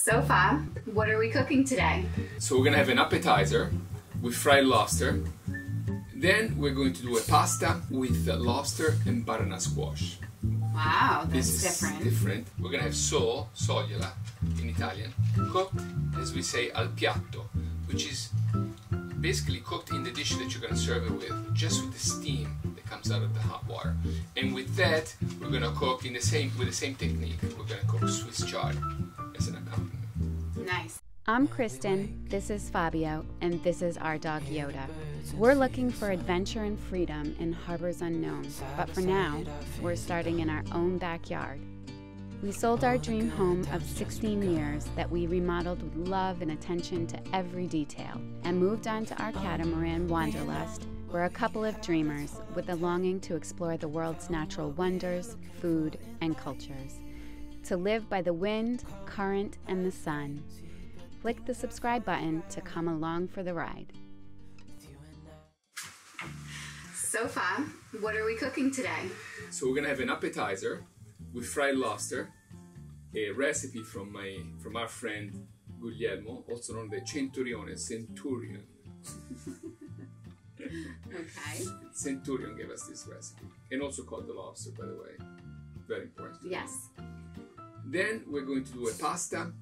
So Fab, what are we cooking today? So we're gonna have an appetizer with fried lobster. Then we're going to do a pasta with lobster and butternut squash. Wow, This that's is different. We're gonna have sogliola in Italian, cooked, as we say, al piatto, which is basically cooked in the dish that you're gonna serve it with, just with the steam that comes out of the hot water. And with that, we're gonna cook with the same technique. We're gonna cook Swiss chard as an accompaniment. Nice. I'm Kristen, this is Fabio, and this is our dog Yoda. We're looking for adventure and freedom in harbors unknown, but for now, we're starting in our own backyard. We sold our dream home of 16 years that we remodeled with love and attention to every detail, and moved on to our Catamaran wanderlust. We're a couple of dreamers with a longing to explore the world's natural wonders, food, and cultures. To live by the wind, current, and the sun. Click the subscribe button to come along for the ride. So Fab, what are we cooking today? So we're gonna have an appetizer with fried lobster, a recipe from our friend Guglielmo, also known as Centurion. Okay. Centurion gave us this recipe, and also called the lobster, by the way. Very important. Yes. Then we're going to do a pasta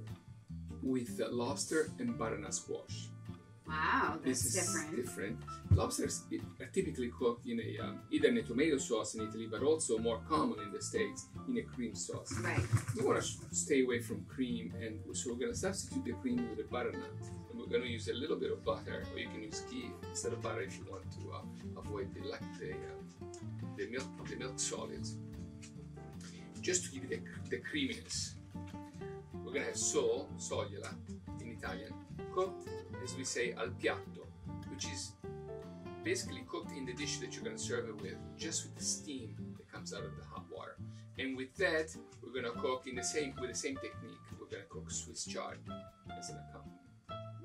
with lobster and butternut squash. Wow, that's This is different. Lobsters are typically cooked in either in a tomato sauce in Italy, but also more common in the States in a cream sauce. Right. We want to stay away from cream, and so we're going to substitute the cream with a butternut. And we're going to use a little bit of butter, or you can use ghee instead of butter if you want to avoid the milk solids. Just to give it the creaminess. We're going to have sogliola in Italian, cooked, as we say, al piatto, which is basically cooked in the dish that you're going to serve it with, just with the steam that comes out of the hot water. And with that, we're going to cook with the same technique. We're going to cook Swiss chard as an accompaniment.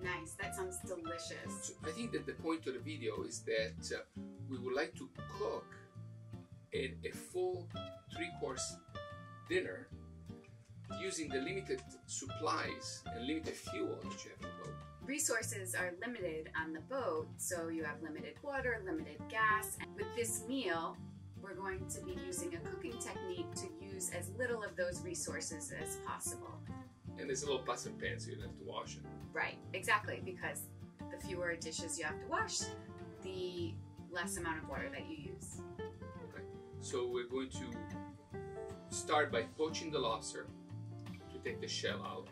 Nice, that sounds delicious. So I think that the point of the video is that we would like to cook a full 3-course dinner using the limited supplies and limited fuel that you have on the boat. Resources are limited on the boat, so you have limited water, limited gas. And with this meal, we're going to be using a cooking technique to use as little of those resources as possible. And there's a little pots and pans, so you don't have to wash them. Right, exactly, because the fewer dishes you have to wash, the less amount of water that you use. Okay, so we're going to start by poaching the lobster to take the shell out.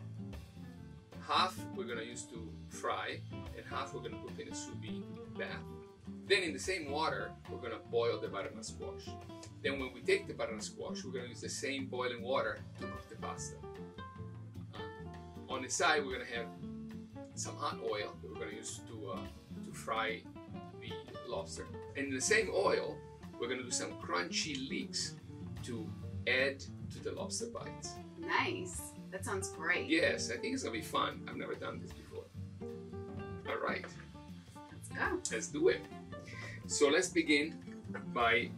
Half we're going to use to fry, and half we're going to cook in a sous vide bath. Then in the same water, we're going to boil the butternut squash. Then when we take the butternut squash, we're going to use the same boiling water to cook the pasta. On the side, we're going to have some hot oil that we're going to use to fry the lobster. And in the same oil, we're going to do some crunchy leeks to add to the lobster bites. Nice. That sounds great. Yes, I think it's going to be fun. I've never done this before. All right. Let's go. Let's do it. So let's begin by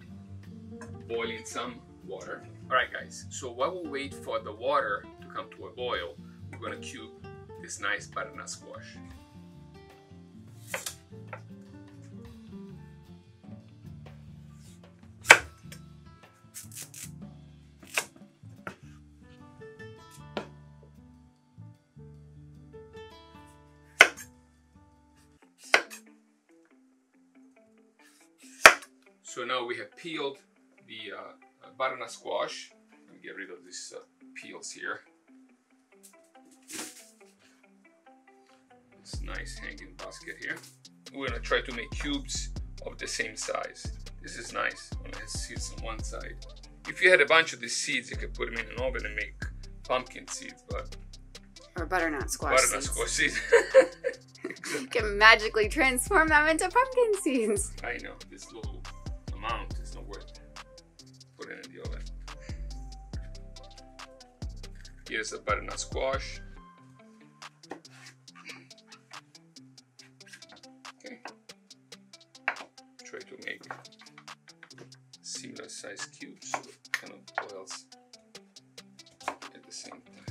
boiling some water. All right, guys. So while we wait for the water to come to a boil, we're going to cube this nice butternut squash. So now we have peeled the butternut squash. Let me get rid of these peels here. This nice hanging basket here. We're gonna try to make cubes of the same size. This is nice, only has seeds on one side. If you had a bunch of these seeds, you could put them in an oven and make pumpkin seeds, but... Or butternut squash seeds. You can magically transform them into pumpkin seeds. I know, this little amount is not worth putting in the oven. Here's a butternut squash. Okay. Try to make similar size cubes so it kind of boils at the same time.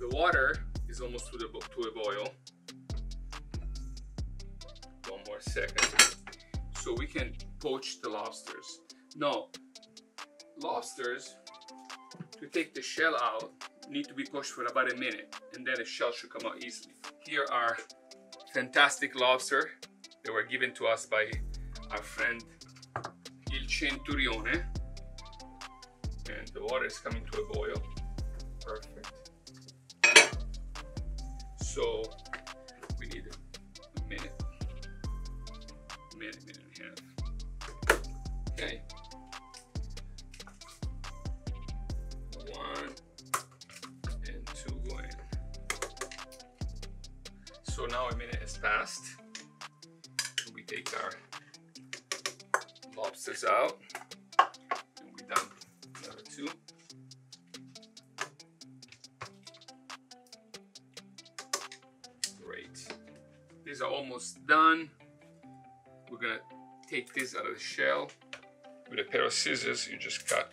the water is almost to a boil. One more second. So we can poach the lobsters. Now, lobsters, to take the shell out, need to be poached for about a minute, and then the shell should come out easily. Here are fantastic lobster that were given to us by our friend Il Centurione, and the water is coming to a boil. Perfect. So we need a minute and a half. Okay. 1 and 2 go in. So now a minute has passed. We take our lobsters out, and we dump another 2. Great. These are almost done. We're gonna take this out of the shell. With a pair of scissors, you just cut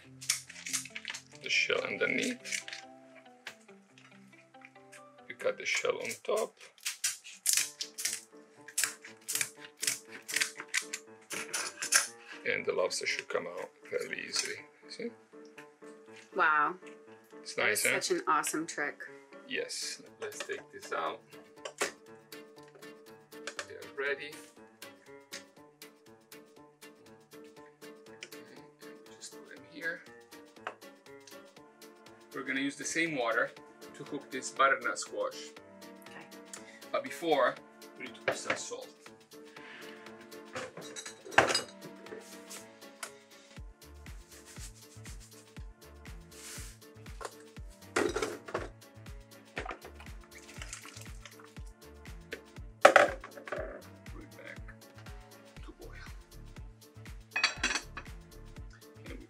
the shell underneath. You cut the shell on top. And the lobster should come out fairly easily. See? Wow. It's nice, huh? Such an awesome trick. Yes. Let's take this out. They're ready. Just put them here. We're gonna use the same water to cook this butternut squash. Okay. But before, we need to put some salt.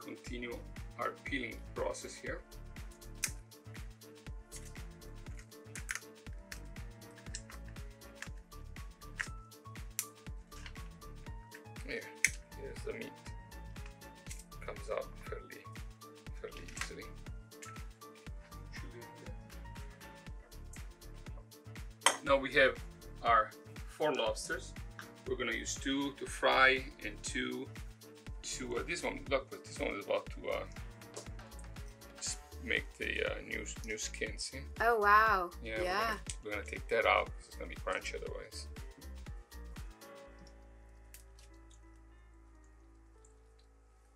Continue our peeling process here. Here's the meat. Comes out fairly easily. Now we have our 4 lobsters. We're gonna use 2 to fry and 2 to this one. Look, this one is about to make the new skin. See? Oh wow! Yeah. We're gonna take that out because it's gonna be crunchy otherwise.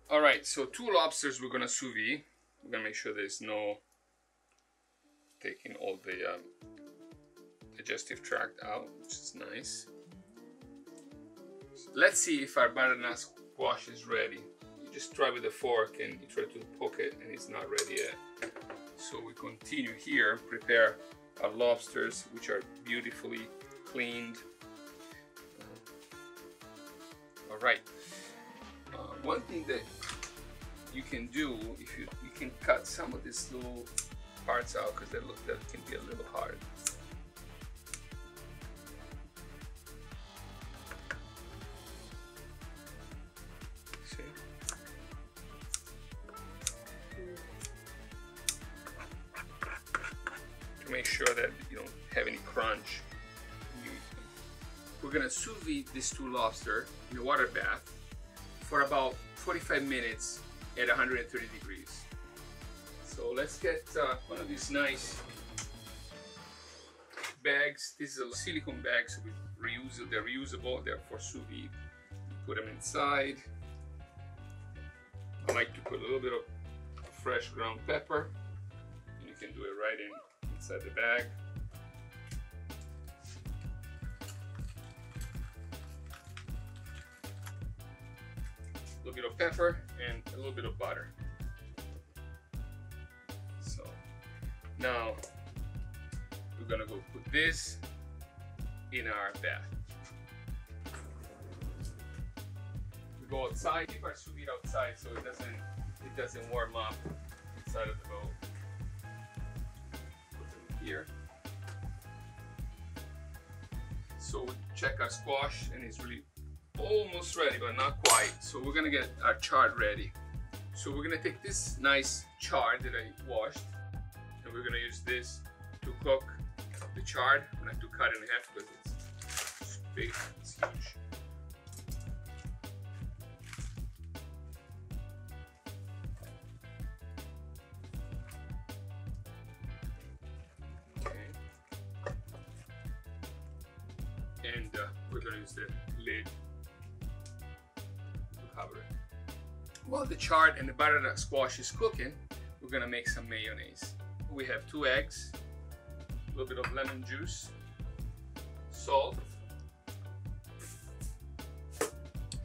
All right, so 2 lobsters we're gonna sous vide. We're gonna make sure there's no taking all the digestive tract out, which is nice. So let's see if our butternut squash is ready. You just try with a fork and you try to poke it and it's not ready yet. So we continue here, prepare our lobsters, which are beautifully cleaned. All right. One thing that you can do, if you can cut some of these little parts out because that can be a little hard. See? To make sure that you don't have any crunch. We're gonna sous vide these 2 lobster in a water bath for about 45 minutes at 130 degrees. So let's get one of these nice bags. This is a silicone bag, so they're reusable. They're for sous vide. Put them inside. I like to put a little bit of fresh ground pepper, and you can do it right inside the bag. A little bit of pepper and a little bit of butter. So now we're gonna go put this in our bath. We go outside, keep our sous vide outside so it doesn't warm up inside of the bowl. Put them here. So we check our squash and it's really almost ready, but not quite. So we're gonna get our chard ready. So we're gonna take this nice chard that I washed, and we're gonna use this to cook the chard. I'm gonna have to cut it in half because it's big, it's huge. Okay. And we're gonna use the lid to cover it. While the chard and the butternut squash is cooking, we're gonna make some mayonnaise. We have 2 eggs, a little bit of lemon juice, salt.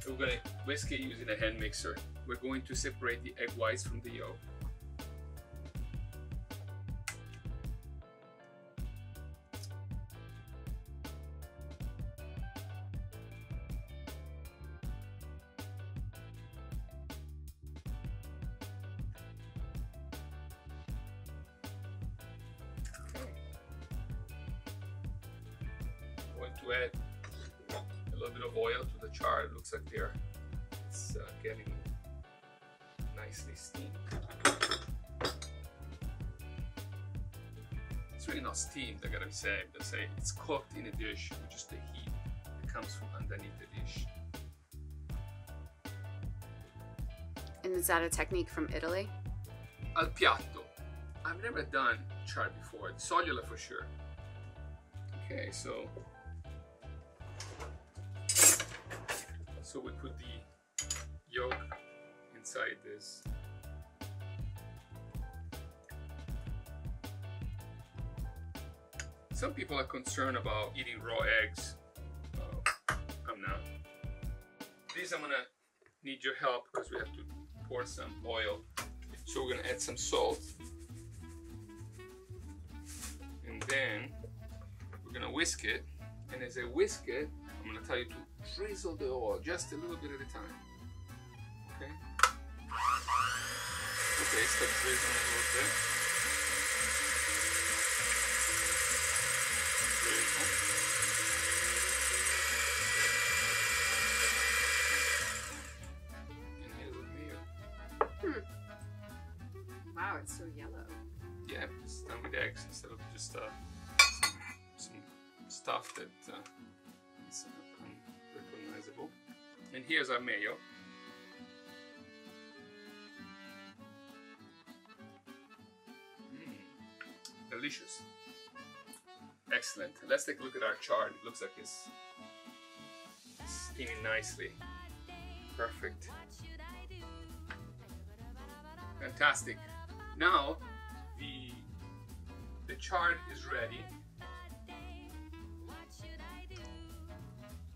We're gonna whisk it using a hand mixer. We're going to separate the egg whites from the yolk. Going to add a little bit of oil to the chard. It looks like it's getting nicely steamed. It's really not steamed, I gotta say. It's cooked in a dish with just the heat that comes from underneath the dish. And is that a technique from Italy? Al piatto. I've never done chard before. Soliola for sure. Okay, so we put the yolk inside this. Some people are concerned about eating raw eggs. I'm not. These I'm gonna need your help because we have to pour some oil. So we're gonna add some salt. And then we're gonna whisk it. And as I whisk it, I'm gonna tell you to drizzle the oil just a little bit at a time. Okay? Okay, start drizzling a little bit. Drizzle. And here's the mayo. Wow, it's so yellow. Yeah, it's done with eggs instead of just some stuff that is unrecognizable. And here's our mayo. Delicious. Excellent. Let's take a look at our chard. It looks like it's steaming nicely. Perfect. Fantastic. Now the chard is ready.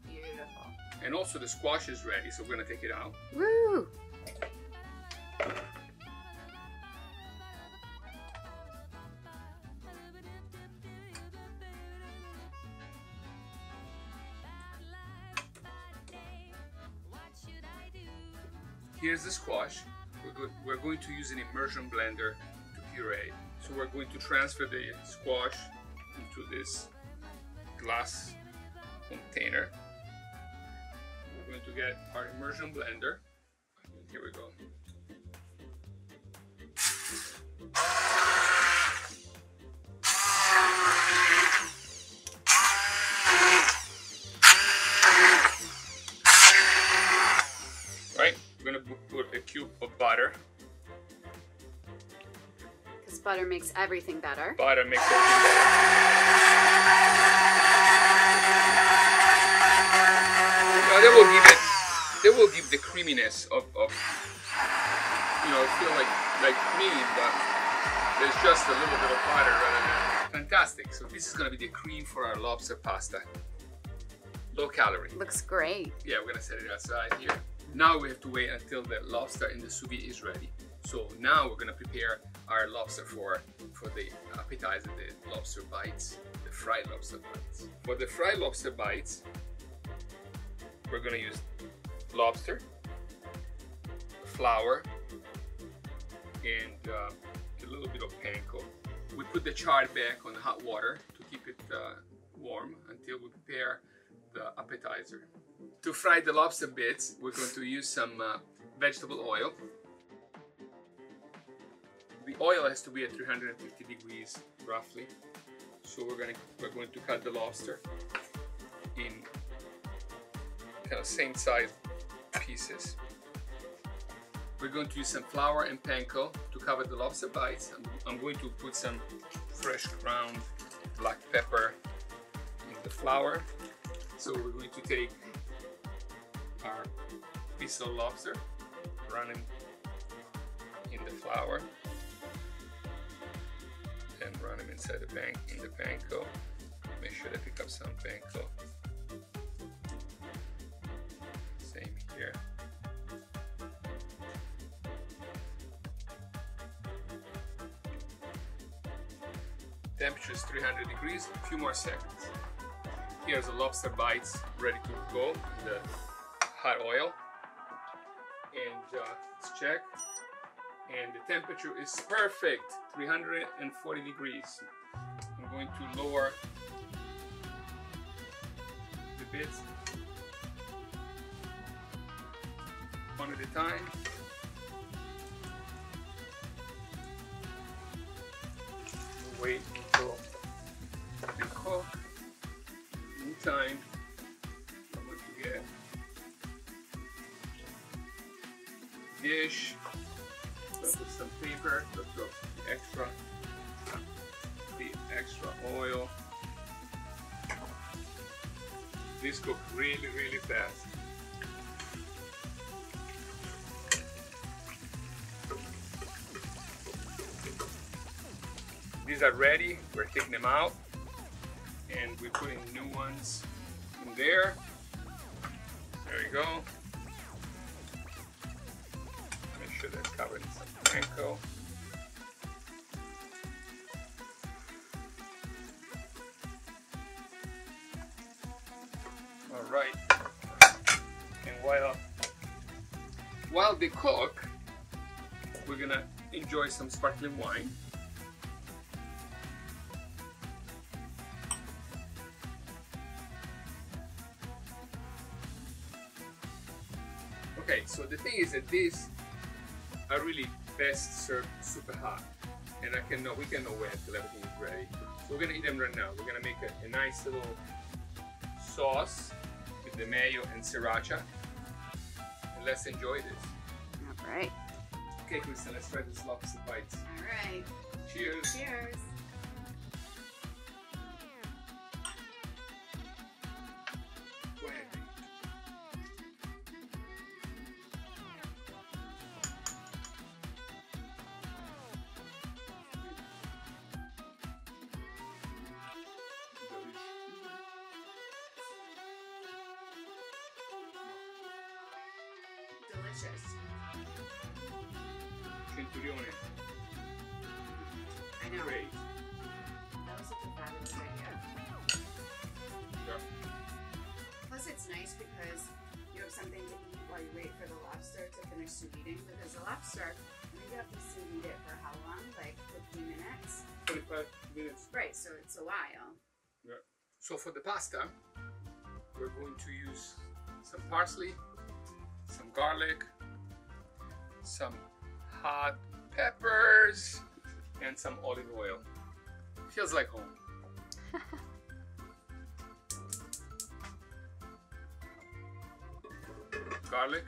Beautiful. And also the squash is ready, so we're gonna take it out. Woo! Here's the squash. We're going to use an immersion blender to puree. So we're going to transfer the squash into this glass container. We're going to get our immersion blender. Here we go. Right, we're going to put a cube of butter. Because butter makes everything better. Butter makes everything better. Now they will give the creaminess of you know, feel like cream, but there's just a little bit of butter rather than fantastic. So this is gonna be the cream for our lobster pasta. Low calorie. Looks great. Yeah, we're gonna set it outside here. Now we have to wait until the lobster in the sous vide is ready. So now we're gonna prepare our lobster for the appetizer, the lobster bites, the fried lobster bites. For the fried lobster bites, we're gonna use lobster, flour, and a little bit of panko. We put the chard back on hot water to keep it warm until we prepare the appetizer. To fry the lobster bits, we're going to use some vegetable oil. The oil has to be at 350 degrees roughly. So we're going to cut the lobster in kind of same size pieces. We're going to use some flour and panko to cover the lobster bites. I'm going to put some fresh ground black pepper in the flour. So we're going to take our piece of lobster, run it in the flour, and run them inside the panko. Make sure they pick up some panko. Same here. Temperature is 300 degrees, a few more seconds. Here's the lobster bites ready to go in the hot oil. And let's check. And the temperature is perfect, 340 degrees. I'm going to lower the bits one at a time. Wait until they cook. Meantime, I'm going to get a dish. Put some paper, put the extra oil. This cooks really, really fast. These are ready, we're taking them out and we're putting new ones in there. There you go. Make sure they're covered in some panko. All right. And while they cook, we're gonna enjoy some sparkling wine. Okay, so the thing is that these are really best served super hot, and we cannot wait until everything is ready. So we're gonna eat them right now. We're gonna make a nice little sauce with the mayo and sriracha, and let's enjoy this. All right. Okay, Kristen, let's try this lobster bites. All right. Cheers. Cheers. Delicious. Centurione. I know. Great. That was such a fabulous idea. Yeah. Plus, it's nice because you have something to eat while you wait for the lobster to finish sous videing. Because the lobster, I think you have to sous vide it for how long? Like 15 minutes? 25 minutes. Right, so it's a while. Yeah. So for the pasta, we're going to use some parsley, some garlic, some hot peppers, and some olive oil. Feels like home. Garlic.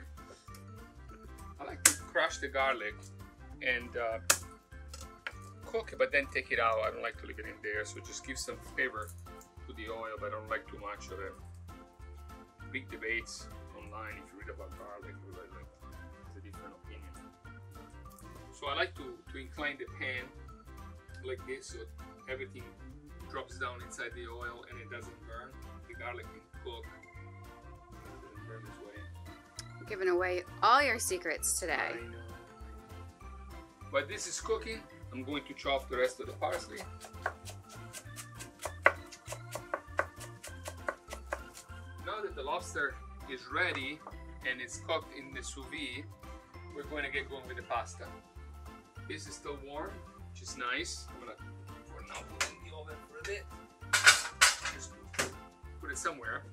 I like to crush the garlic and cook it, but then take it out. I don't like to leave it in there, so just give some flavor to the oil, but I don't like too much of it. Big debates online if you read about garlic, everybody has a different opinion. So I like to incline the pan like this so everything drops down inside the oil and it doesn't burn. The garlic can cook and it doesn't burn this way. You're giving away all your secrets today. I know. But this is cooking. I'm going to chop the rest of the parsley. Now that the lobster is ready and it's cooked in the sous vide, we're going to get going with the pasta. This is still warm, which is nice. I'm gonna for now put it in the oven for a bit. Just put it somewhere.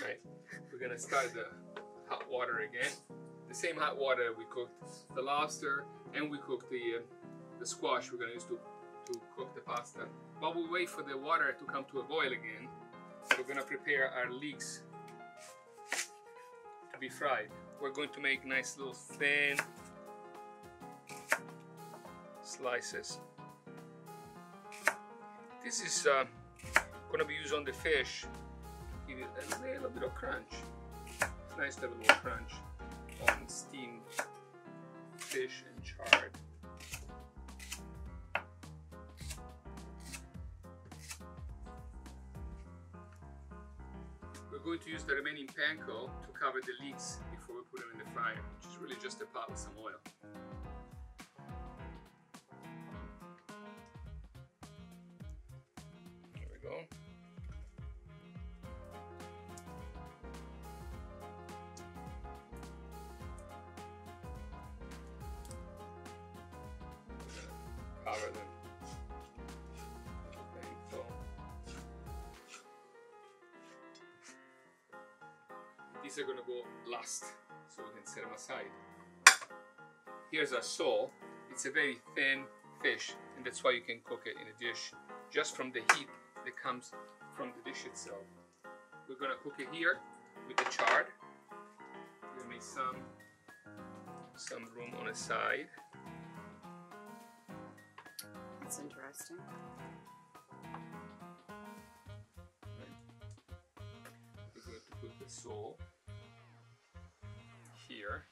Right. We're gonna start the hot water again. The same hot water we cooked the lobster and we cooked the squash we're gonna use to to cook the pasta. While we wait for the water to come to a boil again, we're going to prepare our leeks to be fried. We're going to make nice little thin slices. This is going to be used on the fish to give it a little bit of crunch. It's nice to have a little crunch on steamed fish and chard. We're going to use the remaining panko to cover the leeks before we put them in the fryer, which is really just a pot with some oil. There we go. Cover them. These are going to go last, so we can set them aside. Here's our sole. It's a very thin fish, and that's why you can cook it in a dish just from the heat that comes from the dish itself. We're going to cook it here with the chard. Give me some room on the side. That's interesting. We're going to put the sole here.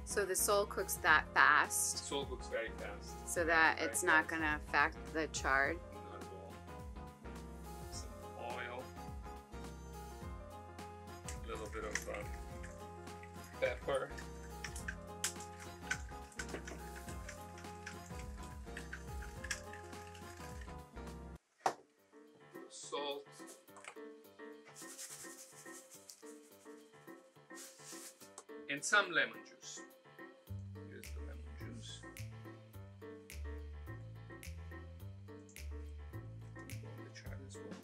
So the sole cooks that fast? The sole cooks very fast. So that it's not going to affect the chard? Not at all. Some oil. A little bit of pepper. Salt. And some lemon juice. Here's the lemon juice. The chard as well.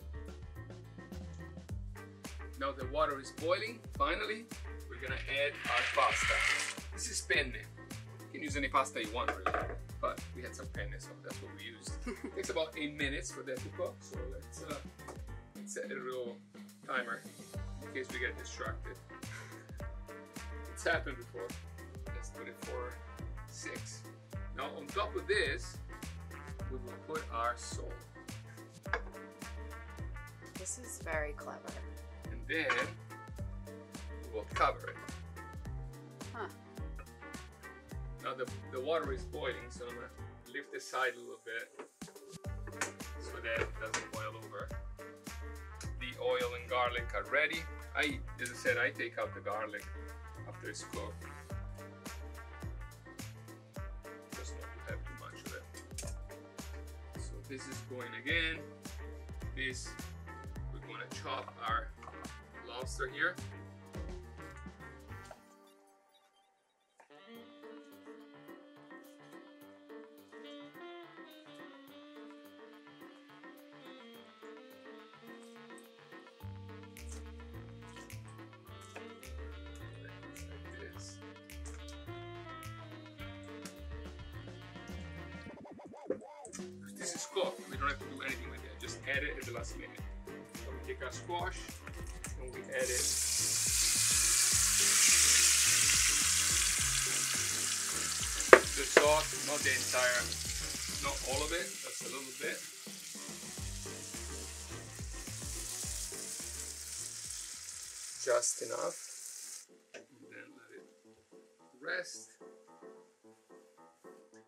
Now the water is boiling. Finally, we're gonna add our pasta. This is penne. You can use any pasta you want, really, but we had some penne, so that's what we used. It takes about 8 minutes for that to cook, so let's set a little timer in case we get distracted. It's happened before. Let's put it for 6. Now on top of this, we will put our sole. This is very clever. And then we will cover it. Huh. Now the water is boiling, so I'm going to lift the side a little bit so that it doesn't boil over. The oil and garlic are ready. As I said, I take out the garlic after it's cooked. Just not to have too much of it. So this is going again. This, we're going to chop our lobster here. This is cooked. We don't have to do anything with it. Just add it at the last minute. So we take our squash and we add it. The sauce, not the entire, not all of it, just a little bit. Just enough. And then let it rest.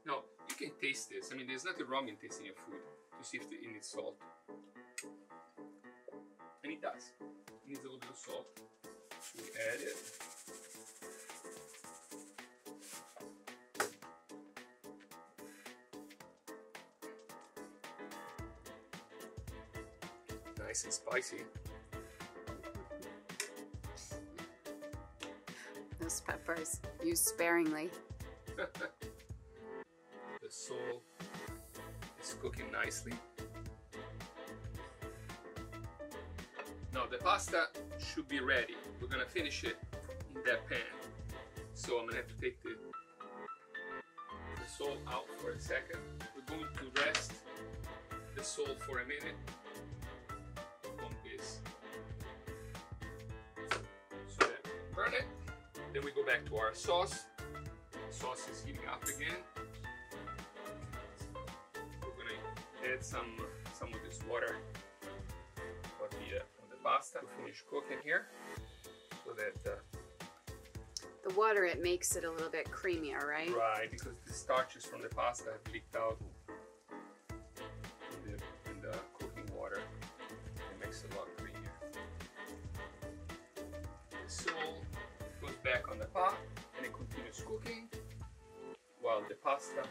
Now, you can taste this. I mean, there's nothing wrong in tasting your food to see if it needs salt. And it does. It needs a little bit of salt. We add it. Nice and spicy. Those peppers, used sparingly. The sole is cooking nicely. Now the pasta should be ready. We're gonna finish it in that pan. So I'm gonna have to take the sole out for a second. We're the sole for a minute on this so that we don't burn it. Then we go back to our sauce. The sauce is heating up again. We're gonna add some of this water on the pasta to finish cooking here, so that the water, it makes it a little bit creamier, right? right, because the starches from the pasta have leaked out in the cooking water. It makes it a lot creamier. The sole goes back on the pot and it continues cooking while the pasta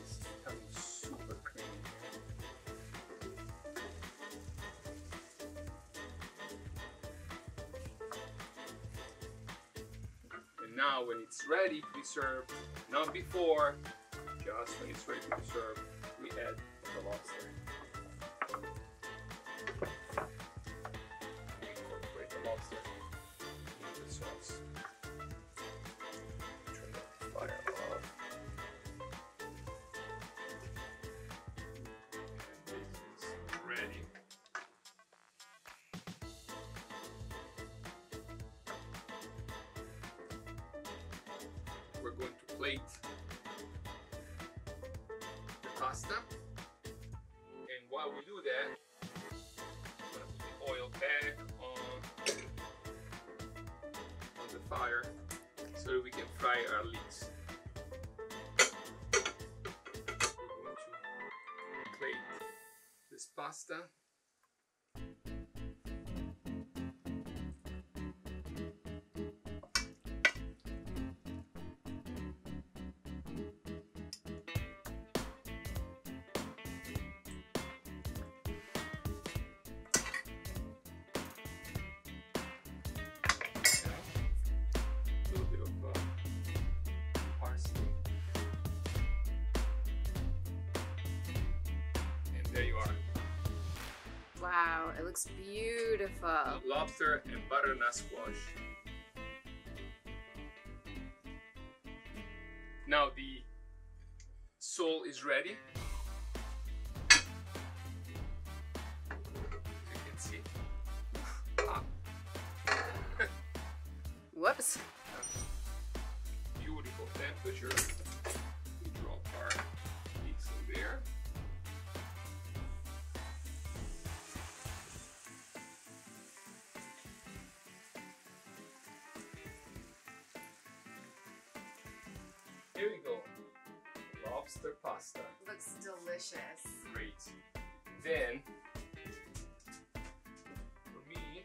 is becoming super creamy. And now when it's ready to be served, not before, just when it's ready to be served, we add the lobster. We incorporate the lobster into the sauce. Turn the fire off. And this is ready. We're going to plate the pasta, and while we do that, I'm going to put the oil back on the fire so that we can fry our leeks. We're going to plate this pasta. There you are. Wow, it looks beautiful. Lobster and butternut squash. Now the sole is ready. As you can see. Whoops. Beautiful temperature. We drop our leeks in there. Here we go. Lobster pasta. Looks delicious. Great. Then, for me,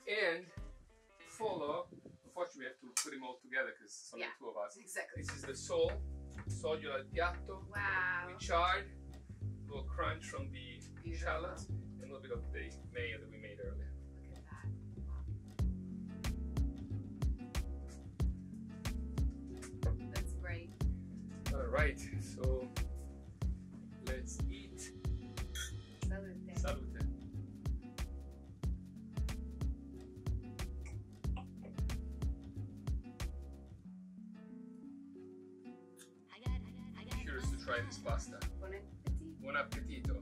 and follow, unfortunately we have to put them all together because it's only two of us. Exactly. This is the sole, soglio al piatto, Wow. with chard, a little crunch from the shallots, and a little bit of the mayo that we made earlier. Look at that. That's great. Alright, so let's eat. Salute. Salute. Curious to try this pasta. Bon appetit. Buon appetito.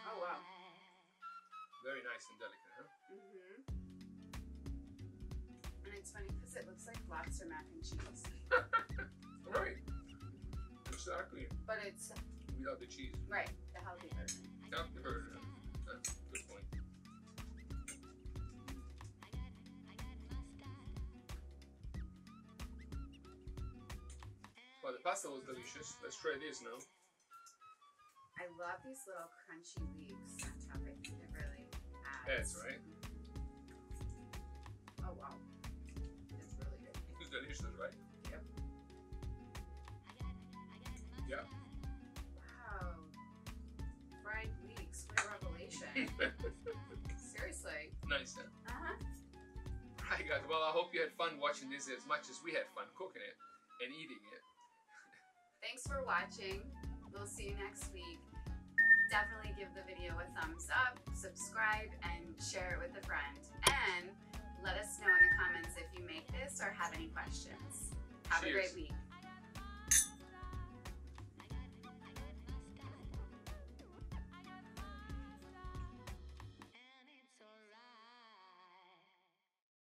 Oh wow. Very nice and delicate, huh? And it's funny because it looks like lobster mac and cheese. Right. Exactly. But it's Without the cheese. right, the healthy version. Not the version. Good point. Well, the pasta was delicious. Let's try this now. I love these little crunchy leaves on top. I think it really adds. That's right. Oh wow. It's really good. It's delicious, right? Yep. Yeah. Wow. Fried leeks. What a revelation. Seriously. Nice, huh? Uh-huh. Right, guys. Well, I hope you had fun watching this as much as we had fun cooking it and eating it. Thanks for watching. We'll see you next week. Definitely give the video a thumbs up, subscribe, and share it with a friend. And let us know in the comments if you make this or have any questions. Have Cheers. a great week.